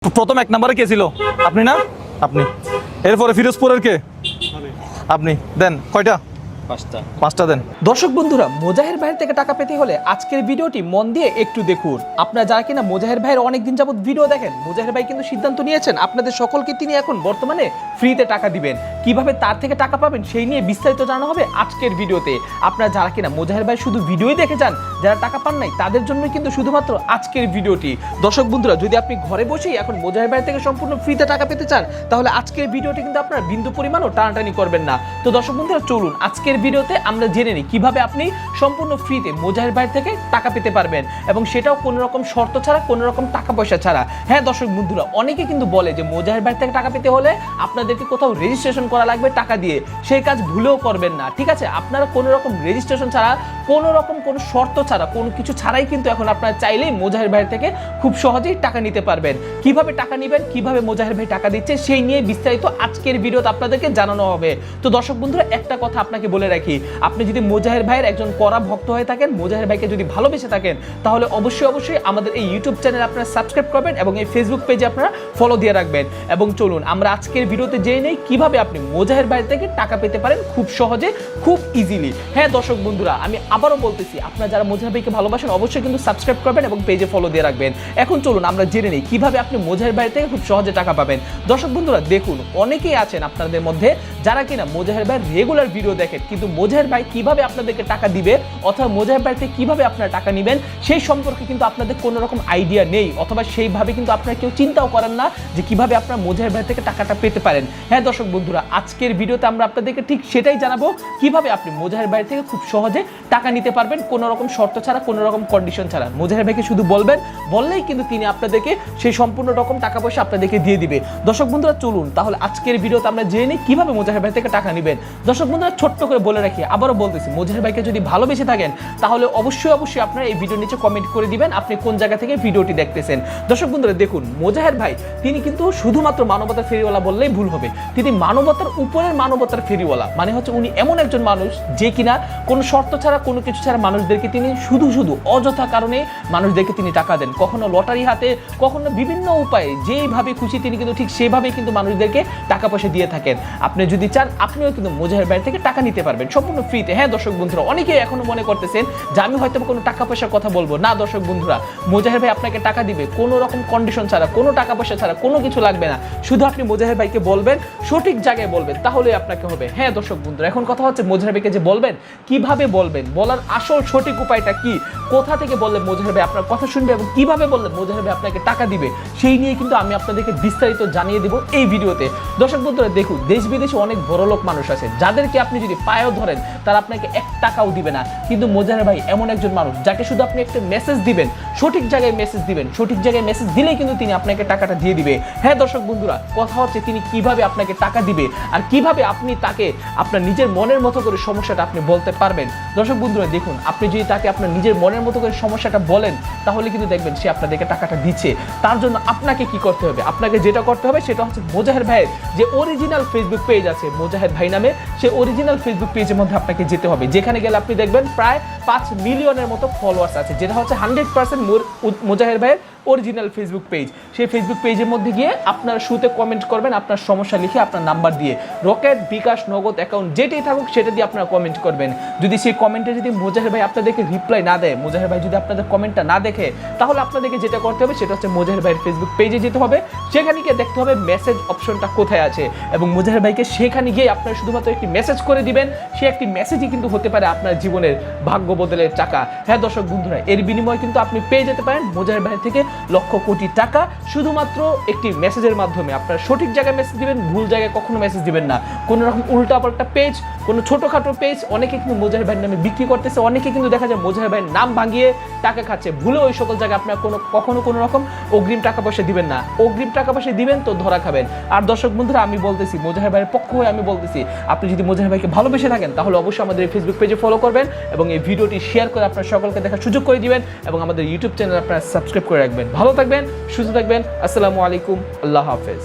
প্রথম এক নম্বরে কে ছিল? আপনি না? আপনি। এরপরে ফিরোজপুরের কে? আপনি। দেন কয়টা? পাঁচটা দেন। দর্শক বন্ধুরা, মোজাহের ভাইয়ের থেকে টাকা পেতে হলে আজকের ভিডিওটি মন দিয়ে একটু দেখুন। আপনারা যারা কিনা মোজাহের ভাইয়ের অনেকদিন যাবত ভিডিও দেখেন, মোজাহের ভাই কিন্তু সিদ্ধান্ত নিয়েছেন আপনাদের সকলকে তিনি এখন বর্তমানে ফ্রিতে টাকা দিবেন। কিভাবে তার থেকে টাকা পাবেন সেই নিয়ে বিস্তারিত জানানো হবে আজকের ভিডিওতে। আপনারা যারা কিনা মোজাহের ভাই শুধু ভিডিওই দেখে যান, যারা টাকা পান নাই তাদের জন্য কিন্তু শুধুমাত্র আজকের ভিডিওটি। দর্শক বন্ধুরা, যদি আপনি ঘরে বসেই এখন মোজাহের ভাই থেকে সম্পূর্ণ ফ্রিতে টাকা পেতে চান, তাহলে আজকের ভিডিওটি কিন্তু আপনারা বিন্দু পরিমাণও টানাটানি করবেন না। তো দর্শক বন্ধুরা, চলুন আজকের ভিডিওতে আমরা জেনে নিই কিভাবে আপনি সম্পূর্ণ ফ্রিতে মোজাহের ভাই থেকে টাকা পেতে পারবেন, এবং সেটাও কোনো রকম শর্ত ছাড়া, কোনো রকম টাকা পয়সা ছাড়া। হ্যাঁ দর্শক বন্ধুরা, অনেকে কিন্তু বলে যে মোজাহের ভাই থেকে টাকা পেতে হলে আপনাদেরকে কোথাও রেজিস্ট্রেশন করা লাগবে টাকা দিয়ে। সেই কাজ ভুলেও করবেন না, ঠিক আছে? আপনারা কোনো রকম রেজিস্ট্রেশন ছাড়া, কোনো রকম কোনো শর্ত ছাড়া, কোনো কিছু ছাড়াই কিন্তু এখন আপনারা চাইলেই মোজাহের ভাই থেকে খুব সহজেই টাকা নিতে পারবেন। কিভাবে টাকা নেবেন, কিভাবে মোজাহের ভাই টাকা দিচ্ছে, সেই নিয়ে বিস্তারিত আজকের ভিডিওতে আপনাদেরকে জানানো হবে। তো দর্শক বন্ধুরা, একটা কথা আপনাকে বলে রাখি, আপনি যদি মোজাহের ভাইয়ের একজন কড়া ভক্ত হয়ে থাকেন, মোজাহের ভাইকে যদি ভালোবেসে থাকেন, তাহলে অবশ্যই আমাদের এই ইউটিউব চ্যানেল আপনারা সাবস্ক্রাইব করবেন এবং এই ফেসবুক পেজে আপনারা ফলো দিয়ে রাখবেন। এবং চলুন আমরা আজকের ভিডিওতে জেনে নেই কিভাবে আপনি মোজাহের ভাই থেকে টাকা পেতে পারেন খুব সহজে, খুব ইজিলি। হ্যাঁ দর্শক বন্ধুরা, আমি আবারও বলতেছি, আপনারা যারা মোজাহের ভাইকে ভালোবাসেন অবশ্যই কিন্তু সাবস্ক্রাইব করবেন এবং পেজে ফলো দিয়ে রাখবেন। এখন চলুন আমরা জেনে নেই কিভাবে আপনি মোজাহের ভাই থেকে খুব সহজে টাকা পাবেন। দর্শক বন্ধুরা দেখুন, অনেকেই আছেন আপনাদের মধ্যে যারা কিনা মোজাহের ভাই রেগুলার ভিডিও দেখেন, কিন্তু মোজাহের ভাই কিভাবে আপনাদেরকে টাকা দিবে অথবা মোজাহের ভাই থেকে কিভাবে আপনারা টাকা নেবেন সেই সম্পর্কে কিন্তু আপনাদের কোনো রকম আইডিয়া নেই, অথবা সেইভাবে কিন্তু আপনারা কেউ চিন্তাও করেন না যে কিভাবে আপনারা মোজাহের ভাই থেকে টাকাটা পেতে পারেন। হ্যাঁ দর্শক বন্ধুরা, আজকের ভিডিওতে আমরা আপনাদেরকে ঠিক সেটাই জানাবো, কিভাবে আপনি মোজাহের ভাই থেকে খুব সহজে টাকা নিতে পারবেন, কোনো রকম শর্ত ছাড়া, কোনো রকম কন্ডিশন ছাড়া। মোজাহের ভাইকে শুধু বলবেন, বললেই কিন্তু তিনি আপনাদেরকে সেই সম্পূর্ণ রকম টাকা পয়সা আপনাদেরকে দিয়ে দিবে। দর্শক বন্ধুরা চলুন তাহলে আজকের ভিডিওতে আমরা জেনে নিই কিভাবে মোজাহের ভাই থেকে টাকা নেবেন। দর্শক বন্ধুরা, ছোট্ট করে বলে রাখি, আবারও বলতেছি, মোজাহের ভাইকে যদি ভালোবেসে থাকেন তাহলে অবশ্যই আপনারা এই ভিডিওর নিচে কমেন্ট করে দিবেন আপনি কোন জায়গা থেকে ভিডিওটি দেখতেছেন। দর্শক বন্ধুরা দেখুন, মোজাহের ভাই তিনি কিন্তু শুধুমাত্র মানবতার ফেরিওয়ালা বললেই ভুল হবে, তিনি মানবতার উপরের মানবতার ফেরিওয়ালা। মানে হচ্ছে উনি এমন একজন মানুষ যে কিনা কোনো শর্ত ছাড়া, কোনো কিছু ছাড়া মানুষদেরকে তিনি শুধু অযথা কারণে মানুষদেরকে তিনি টাকা দেন। কখনো লটারি হাতে, কখনো বিভিন্ন উপায়ে, যেইভাবে খুশি তিনি কিন্তু ঠিক সেভাবেই কিন্তু মানুষদেরকে টাকা পয়সা দিয়ে থাকেন। আপনি যদি চান আপনিও কিন্তু মোজাহের ভাই থেকে টাকা নিতে পারবেন সম্পূর্ণ ফ্রিতে। হ্যাঁ দর্শক বন্ধুরা, অনেকেই এখনো মনে করতেছেন যে আমি হয়তো কোনো টাকা পয়সার কথা বলবো না। দর্শক বন্ধুরা, মোজাহের ভাই আপনাকে টাকা দিবে কোনো রকম কন্ডিশন ছাড়া, কোনো টাকা পয়সা ছাড়া, কোনো কিছু লাগবে না। শুধু আপনি মোজাহের ভাইকে বলবেন, সঠিক জায়গায় বলবেন, তাহলেই আপনাকে হবে। হ্যাঁ দর্শক বন্ধুরা, এখন কথা হচ্ছে মোজাহের ভাইকে যে বলবেন, কিভাবে বলবেন, বলার আসল সঠিক উপায়টা কি, কোথা থেকে বললে মোজাহের ভাই আপনার কথা শুনবে এবং কিভাবে বললে মোজাহের ভাই আপনাকে টাকা দিবে, সেই নিয়ে কিন্তু আমি আপনাদেরকে বিস্তারিত জানিয়ে দিব এই ভিডিওতে। দর্শক বন্ধুরা দেখুন, দেশ বিদেশে অনেক বড় লোক মানুষ আছে যাদেরকে আপনি যদি পায়েও ধরেন তারা আপনাকে 1 টাকাও দিবে না, কিন্তু মোজাহের ভাই এমন একজন মানুষ যাকে শুধু আপনি একটা মেসেজ দিবেন, সঠিক জায়গায় মেসেজ দিবেন, সঠিক জায়গায় মেসেজ দিলেই কিন্তু তিনি আপনাকে টাকাটা দিয়ে দিবে। হ্যাঁ দর্শক বন্ধুরা, কথা হচ্ছে তিনি কিভাবে আপনাকে টাকা দিবে আর কিভাবে আপনি তাকে আপনার নিজের মনের মতো করে সমস্যাটা আপনি বলতে পারবেন। দর্শক বন্ধুরা দেখুন, আপনি যদি তাকে আপনার নিজের মনের মতো করে সমস্যাটা বলেন, তাহলে কিন্তু দেখবেন সে আপনাদেরকে টাকাটা দিচ্ছে। তার জন্য আপনাকে কি করতে হবে? আপনাকে যেটা করতে হবে সেটা হচ্ছে মোজাহের ভাইয়ের যে অরিজিনাল ফেসবুক পেজ আছে মোজাহের ভাই নামে, সেই অরিজিনাল ফেসবুক পেজের মধ্যে আপনাকে যেতে হবে, যেখানে গেলে আপনি দেখবেন প্রায় 5 মিলিয়নের মতো ফলোয়ার্স আছে, যেটা হচ্ছে 100% মোজাহের ভাইয়ের অরিজিনাল ফেসবুক পেজ। সেই ফেসবুক পেজের মধ্যে গিয়ে আপনারা শুরুতে কমেন্ট করবেন আপনার সমস্যা লিখে, আপনার নাম্বার দিয়ে, রকেট, বিকাশ, নগদ অ্যাকাউন্ট যেটাই থাকুক সেটা দিয়ে আপনারা কমেন্ট করবেন। যদি সেই কমেন্টে যদি মোজাহের ভাই আপনাদেরকে রিপ্লাই না দেয়, মোজাহের ভাই যদি আপনাদের কমেন্টটা না দেখে, তাহলে আপনাদেরকে যেটা করতে হবে সেটা হচ্ছে মোজাহের ভাইয়ের ফেসবুক পেজে যেতে হবে, সেখানে গিয়ে দেখতে হবে মেসেজ অপশনটা কোথায় আছে, এবং মোজাহের ভাইকে সেখানে গিয়ে আপনারা শুধুমাত্র একটি মেসেজ করে দিবেন। সে একটি মেসেজই কিন্তু হতে পারে আপনার জীবনের ভাগ্য বদলের টাকা। হ্যাঁ দর্শক বন্ধুরা, এর বিনিময়ে কিন্তু আপনি পেয়ে যেতে পারেন মোজাহের ভাই থেকে লক্ষ কোটি টাকা, শুধুমাত্র একটি মেসেজের মাধ্যমে। আপনারা সঠিক জায়গায় মেসেজ দিবেন, ভুল জায়গায় কখনো মেসেজ দিবেন না। কোনো রকম উল্টাপাল্টা পেজ, কোনো ছোটোখাটো পেজ অনেকে কিন্তু মোজাহের ভাইয়ের নামে বিক্রি করতেছে, অনেকে কিন্তু দেখা যায় মোজাহের ভাইয়ের নাম ভাঙিয়ে টাকা খাচ্ছে। ভুলে ওই সকল জায়গায় আপনারা কখনো কোনো রকম অগ্রিম টাকা পয়সা দিবেন না। অগ্রিম টাকা পয়সা দিবেন তো ধরা খাবেন। আর দর্শক বন্ধুরা, আমি বলতেছি, মোজাহের ভাইয়ের পক্ষ হয়ে আমি বলতেছি, আপনি যদি মোজাহের ভাইকে ভালোবেসে থাকেন তাহলে অবশ্যই আমাদের এই ফেসবুক পেজে ফলো করবেন এবং এই ভিডিওটি শেয়ার করে আপনার সকলকে দেখার সুযোগ করে দিবেন এবং আমাদের ইউটিউব চ্যানেল আপনারা সাবস্ক্রাইব করে রাখবেন। ভালো থাকবেন, সুস্থ থাকবেন। আসসালামু আলাইকুম, আল্লাহ হাফেজ।